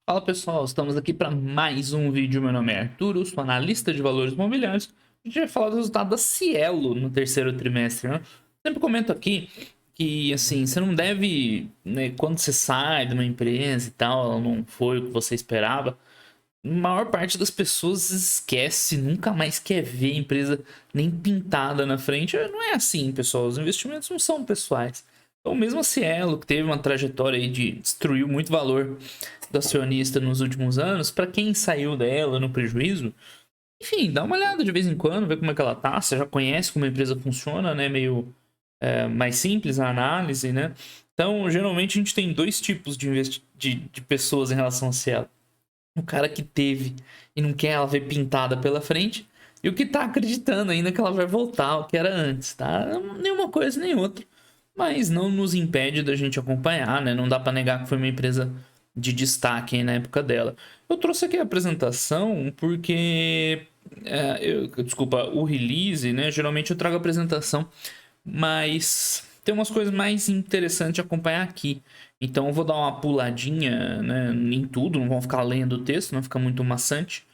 Fala pessoal, estamos aqui para mais um vídeo. Meu nome é Arturo, sou analista de valores imobiliários. A gente vai falar do resultado da Cielo no terceiro trimestre, né? Sempre comento aqui que, assim, você não deve, né, quando você sai de uma empresa e tal, ela não foi o que você esperava, a maior parte das pessoas esquece, nunca mais quer ver a empresa nem pintada na frente. Não é assim, pessoal, os investimentos não são pessoais. Então, mesmo a Cielo, que teve uma trajetória aí de destruir muito valor do acionista nos últimos anos, para quem saiu dela no prejuízo, enfim, dá uma olhada de vez em quando, ver como é que ela tá. Você já conhece como a empresa funciona, né? Meio mais simples a análise, né? Então, geralmente a gente tem dois tipos de pessoas em relação a Cielo. O cara que teve e não quer ela ver pintada pela frente, e o que tá acreditando ainda que ela vai voltar ao que era antes, tá? Nenhuma coisa nem outra. Mas não nos impede da gente acompanhar, né? Não dá para negar que foi uma empresa de destaque na época dela. Eu trouxe aqui a apresentação porque desculpa, o release, né? Geralmente eu trago a apresentação, mas tem umas coisas mais interessantes de acompanhar aqui. Então eu vou dar uma puladinha, né, em tudo, não vão ficar lendo o texto, não fica muito maçante,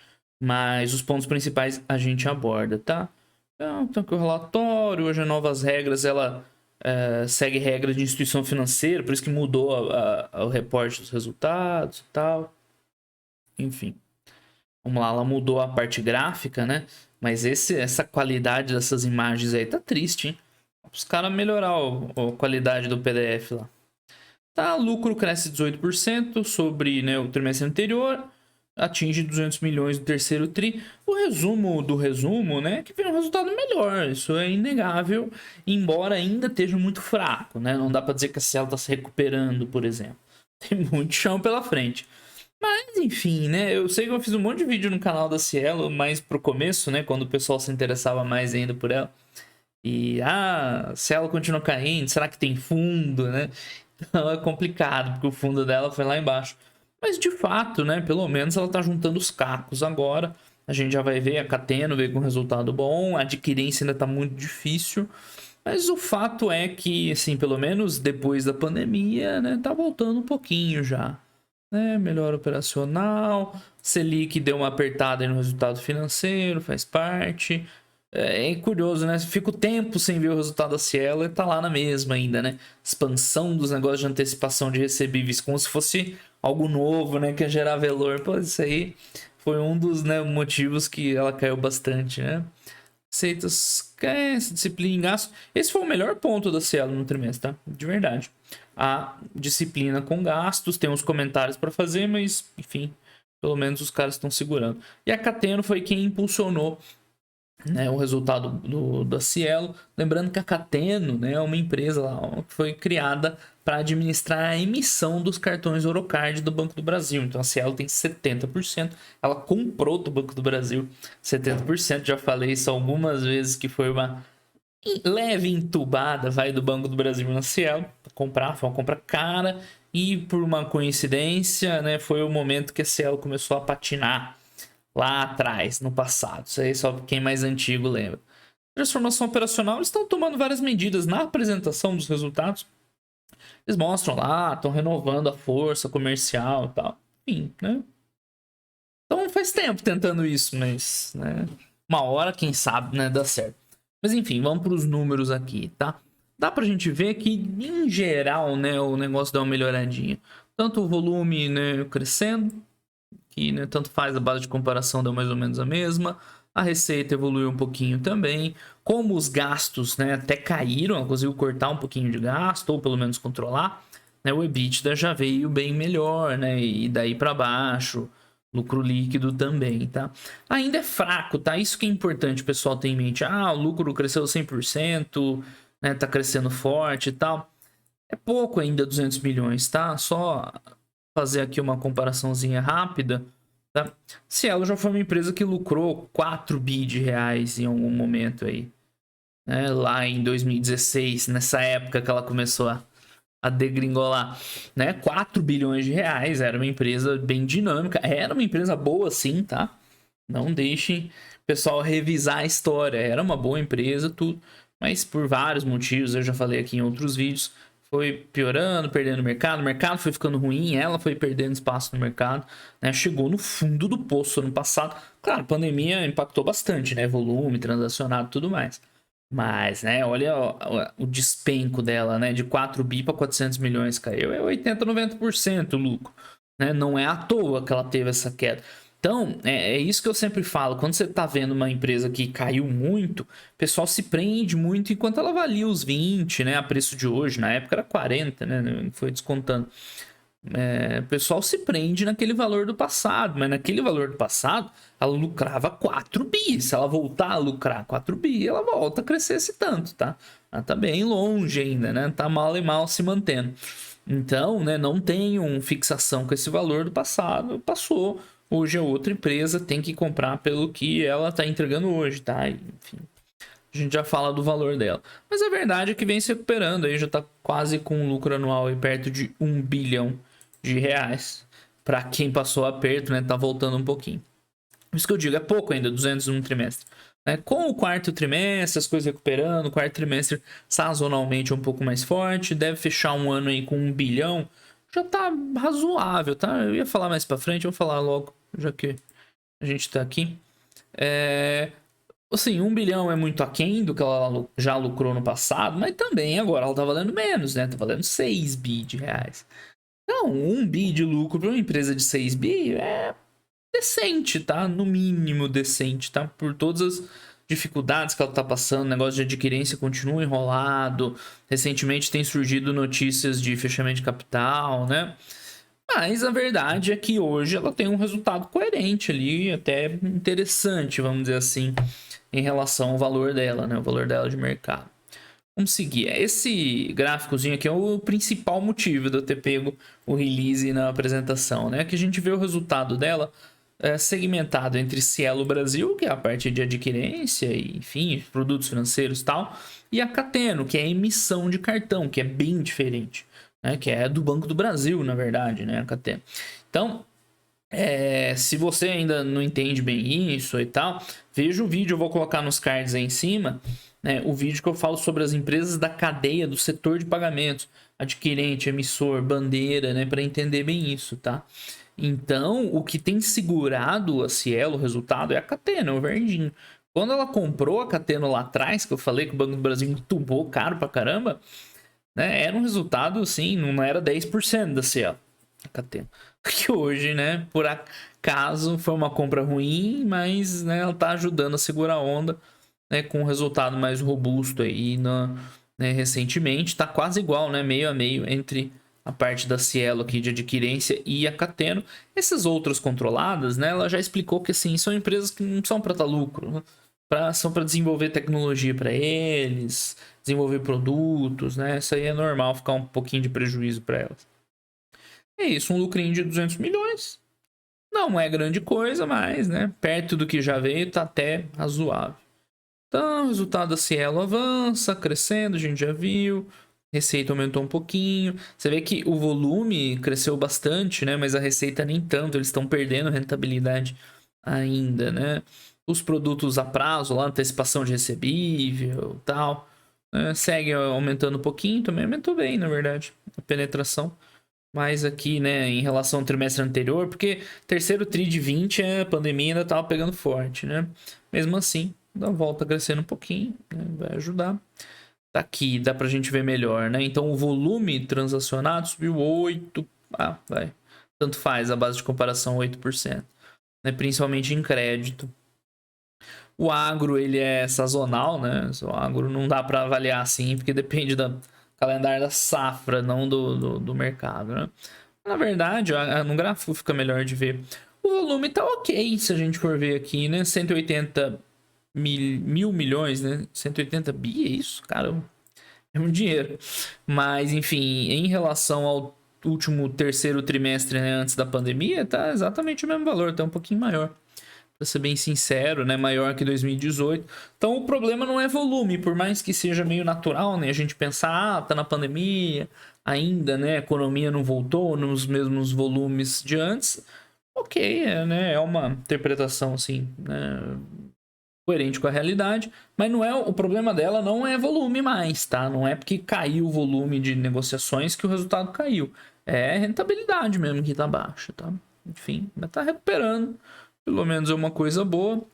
mas os pontos principais a gente aborda, tá? Então aqui o relatório, hoje novas regras, ela segue regra de instituição financeira, por isso que mudou o reporte dos resultados e tal. Enfim, vamos lá, ela mudou a parte gráfica, né? Mas essa qualidade dessas imagens aí tá triste, hein? Os caras melhorar a qualidade do PDF lá. Tá, lucro cresce 18% sobre, né, o trimestre anterior, atinge 200 milhões no terceiro tri. O resumo do resumo, né, que veio um resultado melhor, isso é inegável, embora ainda esteja muito fraco, né? Não dá para dizer que a Cielo está se recuperando, por exemplo. Tem muito chão pela frente. Mas enfim, né? Eu sei que eu fiz um monte de vídeo no canal da Cielo, mais pro começo, né? Quando o pessoal se interessava mais ainda por ela. E, Cielo continua caindo, será que tem fundo, né? Então é complicado, porque o fundo dela foi lá embaixo. Mas de fato, né? Pelo menos ela tá juntando os cacos agora. A gente já vai ver, a Cateno veio com resultado bom, a adquirência ainda tá muito difícil. Mas o fato é que, assim, pelo menos depois da pandemia, né? Tá voltando um pouquinho já, né? Melhor operacional, Selic deu uma apertada no resultado financeiro, faz parte. É curioso, né? Fica o tempo sem ver o resultado da Cielo e tá lá na mesma ainda, né? Expansão dos negócios de antecipação de recebíveis, como se fosse algo novo, né? Que ia gerar valor. Pô, isso aí foi um dos, né, motivos que ela caiu bastante, né? Receitas, disciplina em gasto. Esse foi o melhor ponto da Cielo no trimestre, tá? De verdade. A disciplina com gastos, tem uns comentários para fazer, mas enfim, pelo menos os caras estão segurando. E a Cateno foi quem impulsionou, né, o resultado da Cielo. Lembrando que a Cateno, né, é uma empresa lá que foi criada para administrar a emissão dos cartões Orocard do Banco do Brasil. Então a Cielo tem 70%, ela comprou do Banco do Brasil 70%. Já falei isso algumas vezes que foi uma leve entubada, vai, do Banco do Brasil na Cielo para comprar, foi uma compra cara. E por uma coincidência, né, foi o momento que a Cielo começou a patinar lá atrás, no passado. Isso aí só quem mais antigo lembra. Transformação operacional, eles estão tomando várias medidas na apresentação dos resultados. Eles mostram lá, estão renovando a força comercial e tal. Enfim, né? Então faz tempo tentando isso, mas, né, uma hora, quem sabe, né, dá certo. Mas enfim, vamos para os números aqui, tá? Dá pra gente ver que, em geral, né, o negócio dá uma melhoradinha. Tanto o volume, né, crescendo, que, né, tanto faz, a base de comparação deu mais ou menos a mesma. A receita evoluiu um pouquinho também. Como os gastos, né, até caíram, ela conseguiu cortar um pouquinho de gasto, ou pelo menos controlar, né, o EBITDA já veio bem melhor, né, e daí para baixo. Lucro líquido também, tá? Ainda é fraco, tá? Isso que é importante o pessoal ter em mente. O lucro cresceu 100%, né, tá crescendo forte e tal. É pouco ainda, 200 milhões, tá? Só fazer aqui uma comparaçãozinha rápida, tá? Cielo já foi uma empresa que lucrou 4 bi de reais em algum momento aí, né? Lá em 2016, nessa época que ela começou a degringolar, né? 4 bilhões de reais, era uma empresa bem dinâmica, era uma empresa boa sim, tá? Não deixem o pessoal revisar a história, era uma boa empresa, tudo, mas por vários motivos, eu já falei aqui em outros vídeos, foi piorando, perdendo o mercado foi ficando ruim, ela foi perdendo espaço no mercado, né? Chegou no fundo do poço ano passado. Claro, a pandemia impactou bastante, né? Volume, transacionado e tudo mais. Mas, né, olha o despenco dela, né? De 4 bi para 400 milhões caiu. É 80, 90% lucro. Né? Não é à toa que ela teve essa queda. Então, é isso que eu sempre falo. Quando você tá vendo uma empresa que caiu muito, o pessoal se prende muito enquanto ela valia os 20, né? A preço de hoje. Na época era 40, né? Foi descontando. O pessoal se prende naquele valor do passado, mas naquele valor do passado ela lucrava 4 bi. Se ela voltar a lucrar 4 bi, ela volta a crescer esse tanto, tá? Ela tá bem longe ainda, né? Tá mal e mal se mantendo. Então, né, não tenham fixação com esse valor do passado, passou. Hoje é outra empresa, tem que comprar pelo que ela tá entregando hoje, tá? Enfim, a gente já fala do valor dela. Mas a verdade é que vem se recuperando, aí já tá quase com um lucro anual aí perto de 1 bilhão de reais. Para quem passou aperto, né, tá voltando um pouquinho. Por isso que eu digo, é pouco ainda, 201 trimestre. Com o quarto trimestre, as coisas recuperando, o quarto trimestre sazonalmente um pouco mais forte, deve fechar um ano aí com 1 bilhão, já tá razoável, tá? Eu ia falar mais pra frente, eu vou falar logo, já que a gente tá aqui. Assim, 1 bilhão é muito aquém do que ela já lucrou no passado, mas também agora ela tá valendo menos, né? Tá valendo 6 bi de reais. Então, 1 bi de lucro para uma empresa de 6 bi é decente, tá? No mínimo decente, tá? Por todas as dificuldades que ela tá passando, o negócio de adquirência continua enrolado. Recentemente tem surgido notícias de fechamento de capital, né? Mas a verdade é que hoje ela tem um resultado coerente ali, até interessante, vamos dizer assim, em relação ao valor dela, né? O valor dela de mercado. Vamos seguir. Esse gráficozinho aqui é o principal motivo de eu ter pego o release na apresentação, né? Que a gente vê o resultado dela segmentado entre Cielo Brasil, que é a parte de adquirência e, enfim, produtos financeiros e tal, e a Cateno, que é a emissão de cartão, que é bem diferente, né? Que é do Banco do Brasil, na verdade, né? A Cateno. Então, se você ainda não entende bem isso e tal, veja o vídeo, eu vou colocar nos cards aí em cima, né, o vídeo que eu falo sobre as empresas da cadeia do setor de pagamentos, adquirente, emissor, bandeira, né, para entender bem isso, tá? Então, o que tem segurado a Cielo, o resultado, é a Cateno, o verdinho. Quando ela comprou a Cateno lá atrás, que eu falei que o Banco do Brasil entubou caro pra caramba, né, era um resultado, assim, não era 10% da Cielo, a Cateno. Que hoje, né, por acaso foi uma compra ruim, mas, né, ela tá ajudando a segurar a onda, né, com um resultado mais robusto aí né, recentemente. Tá quase igual, né, meio a meio entre a parte da Cielo aqui de adquirência e a Cateno. Essas outras controladas, né, ela já explicou que assim, são empresas que não são para dar lucro, né, são para desenvolver tecnologia para eles, desenvolver produtos, né? Isso aí é normal ficar um pouquinho de prejuízo para elas. É isso, um lucrinho de 200 milhões. Não é grande coisa, mas, né, perto do que já veio, tá até razoável. Então, o resultado da Cielo avança, crescendo, a gente já viu. Receita aumentou um pouquinho. Você vê que o volume cresceu bastante, né? Mas a receita nem tanto. Eles estão perdendo rentabilidade ainda, né? Os produtos a prazo, lá, antecipação de recebível tal, né? Segue aumentando um pouquinho. Também aumentou bem, na verdade, a penetração. Mas aqui, né, em relação ao trimestre anterior, porque terceiro tri de 20 a pandemia ainda estava pegando forte, né? Mesmo assim, dá volta crescendo um pouquinho, né? Vai ajudar. Tá aqui, dá pra gente ver melhor, né? Então o volume transacionado subiu 8, vai. Tanto faz, a base de comparação 8%, né? Principalmente em crédito. O agro, ele é sazonal, né? O agro não dá para avaliar assim, porque depende do calendário da safra, não do mercado, né? Na verdade, no gráfico fica melhor de ver. O volume tá ok, se a gente for ver aqui, né? 180 mil milhões, né? 180 bi, é isso? Caramba, é um dinheiro. Mas, enfim, em relação ao último terceiro trimestre, né, antes da pandemia, tá exatamente o mesmo valor, tá um pouquinho maior. Pra ser bem sincero, né, maior que 2018. Então o problema não é volume, por mais que seja meio natural, né, a gente pensar, tá na pandemia, ainda, né, a economia não voltou nos mesmos volumes de antes. Ok, né, é uma interpretação assim, né, coerente com a realidade, mas não é o problema dela não é volume mais, tá? Não é porque caiu o volume de negociações que o resultado caiu. É rentabilidade mesmo que tá baixa, tá? Enfim, mas tá recuperando. Pelo menos é uma coisa boa.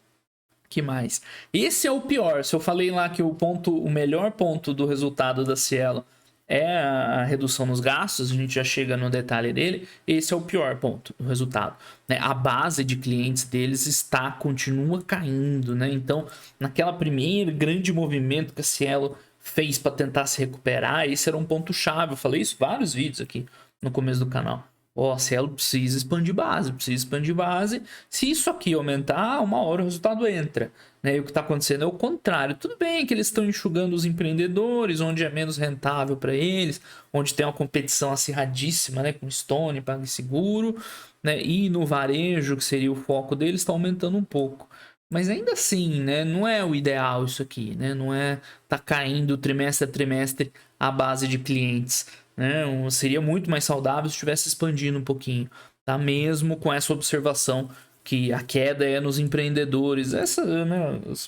Que mais? Esse é o pior. Se eu falei lá que o melhor ponto do resultado da Cielo é a redução nos gastos, a gente já chega no detalhe dele. Esse é o pior ponto do resultado, né? A base de clientes deles continua caindo, né? Então, naquela primeira grande movimento que a Cielo fez para tentar se recuperar, esse era um ponto chave. Eu falei isso em vários vídeos aqui no começo do canal. Ó, a Cielo precisa expandir base, precisa expandir base. Se isso aqui aumentar, uma hora o resultado entra, né? E o que está acontecendo é o contrário. Tudo bem que eles estão enxugando os empreendedores, onde é menos rentável para eles, onde tem uma competição acirradíssima, né? Com Stone, PagSeguro, né? E no varejo, que seria o foco deles, está aumentando um pouco. Mas ainda assim, né? Não é o ideal isso aqui, né? Não é tá caindo trimestre a trimestre a base de clientes, né? Seria muito mais saudável se estivesse expandindo um pouquinho, tá? Mesmo com essa observação que a queda é nos empreendedores, essa, né,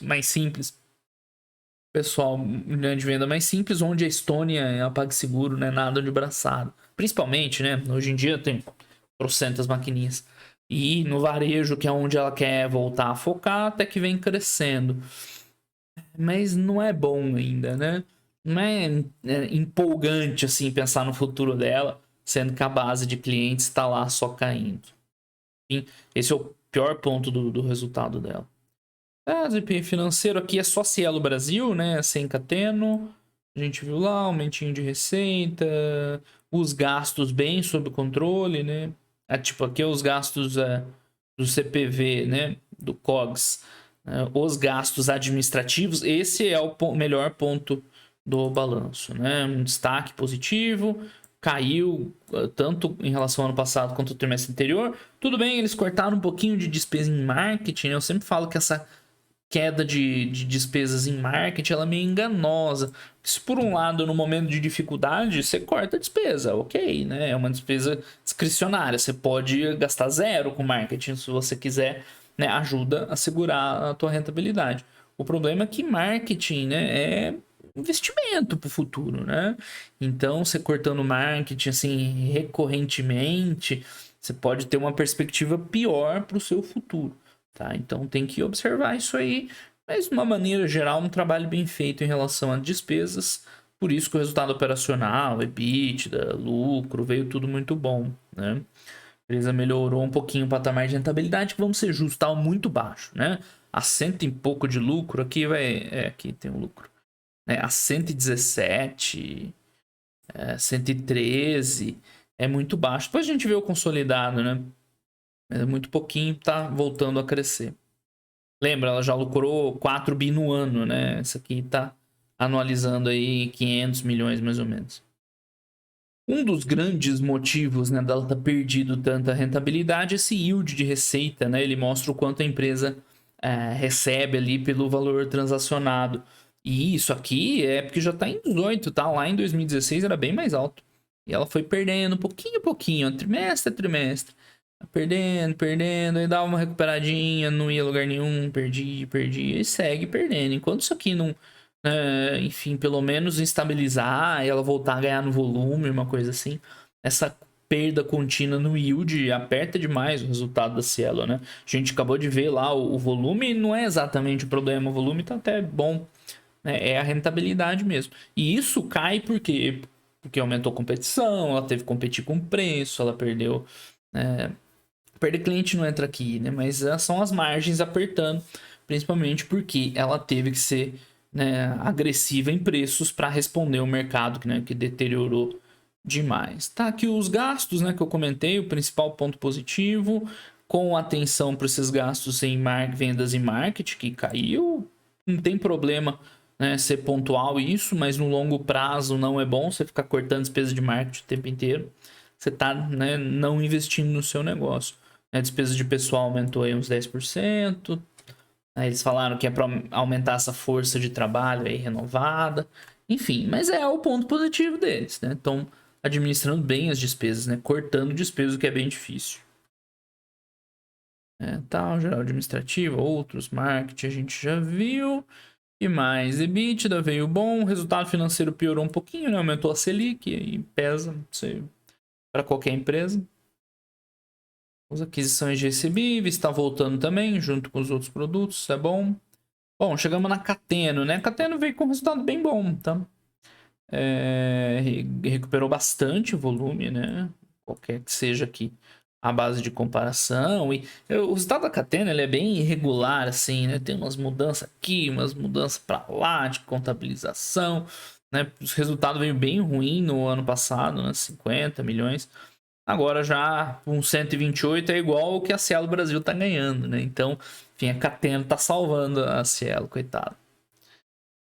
mais simples, pessoal, né, de venda mais simples, onde a Estônia é a PagSeguro, né, nada de braçado. Principalmente, né, hoje em dia tem trocentas maquininhas. E no varejo, que é onde ela quer voltar a focar, até que vem crescendo. Mas não é bom ainda, né? Não é empolgante assim pensar no futuro dela, sendo que a base de clientes está lá só caindo. Enfim, esse é o pior ponto do resultado dela. Desempenho financeiro aqui é só Cielo Brasil, né? Sem Cateno. A gente viu lá, aumentinho de receita, os gastos bem sob controle, né? Tipo, aqui é os gastos do CPV, né? Do COGS. Os gastos administrativos, esse é o melhor ponto do balanço, né? Um destaque positivo, caiu tanto em relação ao ano passado quanto ao trimestre anterior. Tudo bem, eles cortaram um pouquinho de despesa em marketing, né? Eu sempre falo que essa queda de despesas em marketing ela é meio enganosa. Se por um lado, no momento de dificuldade, você corta a despesa, ok, né? É uma despesa discricionária. Você pode gastar zero com marketing se você quiser, né? Ajuda a segurar a tua rentabilidade. O problema é que marketing, né, é investimento para o futuro, né? Então, você cortando marketing assim recorrentemente, você pode ter uma perspectiva pior para o seu futuro. Tá? Então tem que observar isso aí, mas de uma maneira geral um trabalho bem feito em relação a despesas, por isso que o resultado operacional, EBITDA, lucro, veio tudo muito bom, né? A empresa melhorou um pouquinho o patamar de rentabilidade, que vamos ser justos, estava muito baixo, né? A cento e pouco de lucro, aqui aqui tem o lucro, né? A 117, 113, é muito baixo. Depois a gente vê o consolidado, né? É muito pouquinho, tá voltando a crescer. Lembra, ela já lucrou 4 bi no ano, né? Essa aqui tá anualizando aí 500 milhões mais ou menos. Um dos grandes motivos, né, dela ter perdido tanta rentabilidade é esse yield de receita, né? Ele mostra o quanto a empresa recebe ali pelo valor transacionado. E isso aqui é porque já tá em 18, tá? Lá em 2016 era bem mais alto. E ela foi perdendo pouquinho a pouquinho, trimestre a trimestre. Perdendo, perdendo, aí dava uma recuperadinha, não ia a lugar nenhum, perdi, e segue perdendo. Enquanto isso aqui não, enfim, pelo menos estabilizar e ela voltar a ganhar no volume, uma coisa assim, essa perda contínua no yield aperta demais o resultado da Cielo, né? A gente acabou de ver lá, o volume não é exatamente o problema, o volume tá até bom, né? É a rentabilidade mesmo. E isso cai por quê? Porque aumentou a competição, ela teve que competir com o preço, ela perdeu... Perder cliente não entra aqui, né? Mas são as margens apertando, principalmente porque ela teve que ser, né, agressiva em preços para responder o mercado, né, que deteriorou demais. Tá aqui os gastos, né, que eu comentei, o principal ponto positivo, com atenção para esses gastos em vendas e marketing, que caiu. Não tem problema, né, ser pontual isso, mas no longo prazo não é bom você ficar cortando despesa de marketing o tempo inteiro. Você está, né, não investindo no seu negócio. A despesa de pessoal aumentou aí uns 10%. Aí eles falaram que é para aumentar essa força de trabalho aí renovada. Enfim, mas é o ponto positivo deles, né? Estão administrando bem as despesas, né? Cortando despesas, o que é bem difícil. Tal, geral administrativo, outros, marketing, a gente já viu. E mais, EBITDA veio bom, o resultado financeiro piorou um pouquinho, né? Aumentou a Selic e pesa, não sei, para qualquer empresa. As aquisições de recebíveis está voltando também, junto com os outros produtos, isso é bom. Bom, chegamos na Cateno, né? Cateno veio com um resultado bem bom, tá? Recuperou bastante o volume, né? Qualquer que seja aqui a base de comparação. E o resultado da Catena ele é bem irregular, assim, né? Tem umas mudanças aqui, umas mudanças para lá de contabilização, né? O resultado veio bem ruim no ano passado, né? 50 milhões. Agora já um 128 é igual o que a Cielo Brasil tá ganhando, né? Então, enfim, a Catena tá salvando a Cielo, coitado.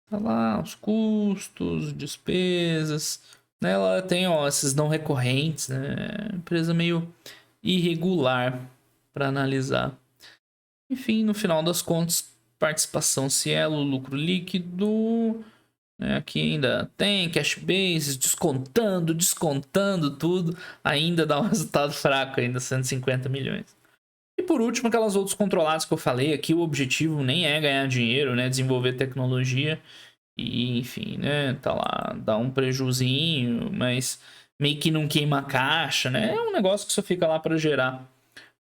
Tá lá, os custos, despesas, né? Ela tem, ó, esses não recorrentes, né? Empresa meio irregular para analisar. Enfim, no final das contas, participação Cielo, lucro líquido, né? Aqui ainda tem cash basis, descontando tudo, ainda dá um resultado fraco, ainda 150 milhões. E por último, aquelas outros controlados que eu falei aqui, o objetivo nem é ganhar dinheiro, né? Desenvolver tecnologia. E, enfim, né? Tá lá, dá um prejuzinho, mas meio que não queima a caixa, né? É um negócio que só fica lá para gerar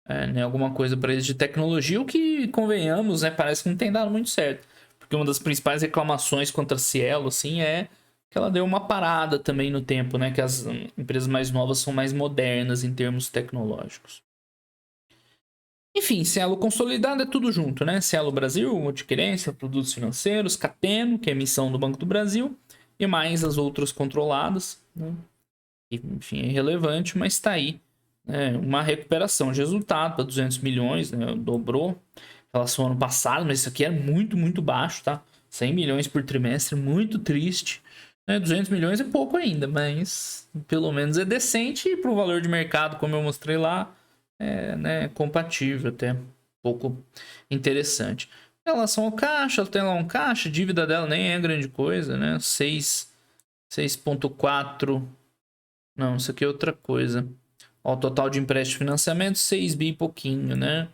né, alguma coisa para eles de tecnologia, o que, convenhamos, né? Parece que não tem dado muito certo. Porque uma das principais reclamações contra a Cielo, assim, é que ela deu uma parada também no tempo, né? Que as empresas mais novas são mais modernas em termos tecnológicos. Enfim, Cielo consolidado é tudo junto, né? Cielo Brasil, adquirência, produtos financeiros, Cateno, que é emissão do Banco do Brasil, e mais as outras controladas, né? E, enfim, é irrelevante, mas está aí, né? Uma recuperação de resultado para 200 milhões, né? Dobrou em relação ao ano passado, mas isso aqui é muito, muito baixo, tá? 100 milhões por trimestre, muito triste. 200 milhões é pouco ainda, mas pelo menos é decente para o valor de mercado, como eu mostrei lá, né, compatível até, um pouco interessante. Em relação ao caixa, ela tem lá um caixa, a dívida dela nem é grande coisa, né? 6,4. Não, isso aqui é outra coisa. Ó, o total de empréstimo e financiamento, 6 bi e pouquinho, né?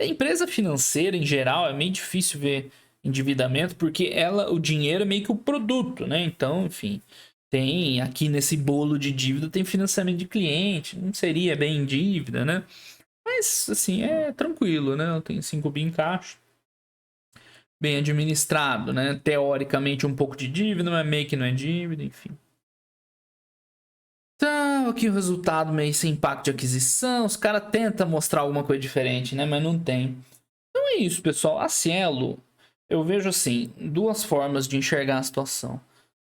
A empresa financeira, em geral, é meio difícil ver endividamento, porque o dinheiro é meio que o produto, né? Então, enfim, tem aqui nesse bolo de dívida, tem financiamento de cliente, não seria bem dívida, né? Mas, assim, é tranquilo, né? Tem 5 bi em caixa, bem administrado, né? Teoricamente um pouco de dívida, mas meio que não é dívida, enfim. Então, aqui o resultado meio sem impacto de aquisição, os caras tentam mostrar alguma coisa diferente, né? Mas não tem. Então é isso, pessoal. A Cielo, eu vejo assim, duas formas de enxergar a situação.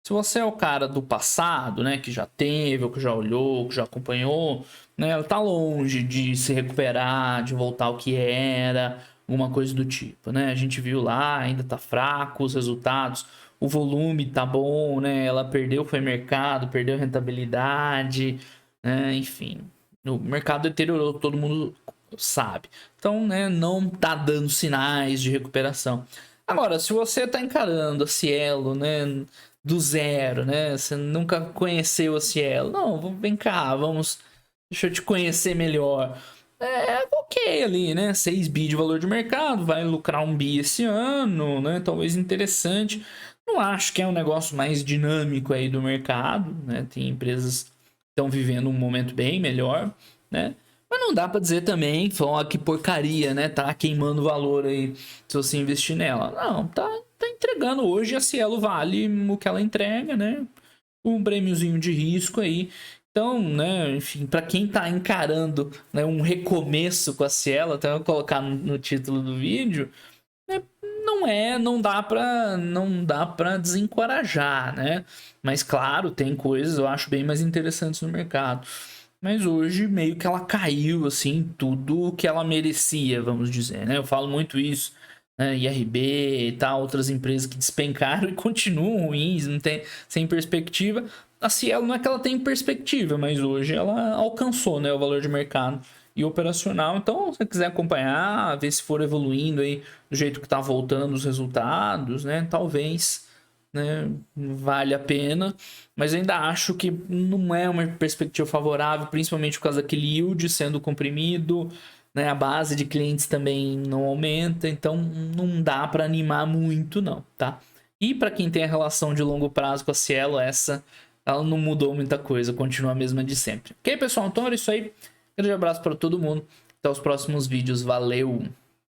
Se você é o cara do passado, né, que já teve, ou que já olhou, que já acompanhou, né, ela tá longe de se recuperar, de voltar ao que era, alguma coisa do tipo, né? A gente viu lá, ainda tá fraco os resultados, o volume tá bom, né? Ela perdeu foi mercado, perdeu rentabilidade, né? Enfim, o mercado deteriorou, todo mundo sabe. Então, né, não tá dando sinais de recuperação. Agora, se você tá encarando a Cielo, né, do zero, né, você nunca conheceu a Cielo, não, vem cá, deixa eu te conhecer melhor. Ok ali, né, 6 bi de valor de mercado, vai lucrar 1 bi esse ano, né, talvez interessante. Não acho que é um negócio mais dinâmico aí do mercado, né, tem empresas que estão vivendo um momento bem melhor, né, mas não dá pra dizer também, ó, que porcaria, né? Tá queimando valor aí se você investir nela. Não, tá entregando. Hoje a Cielo vale o que ela entrega, né? Um prêmiozinho de risco aí. Então, né, enfim, para quem tá encarando, né, um recomeço com a Cielo, até eu colocar no título do vídeo, né, não dá para desencorajar, né? Mas claro, tem coisas eu acho bem mais interessantes no mercado. Mas hoje meio que ela caiu assim, tudo que ela merecia, vamos dizer, né? Eu falo muito isso, né? IRB e tal, outras empresas que despencaram e continuam ruins, não tem sem perspectiva. A Cielo não é que ela tem perspectiva, mas hoje ela alcançou, né, o valor de mercado e operacional. Então, se você quiser acompanhar, ver se for evoluindo aí do jeito que tá voltando os resultados, né? Talvez, né, vale a pena, mas eu ainda acho que não é uma perspectiva favorável, principalmente por causa daquele yield sendo comprimido, né? A base de clientes também não aumenta, então não dá para animar muito não, tá? E para quem tem a relação de longo prazo com a Cielo, ela não mudou muita coisa, continua a mesma de sempre. Ok, pessoal? Então era isso aí. Grande abraço para todo mundo. Até os próximos vídeos. Valeu!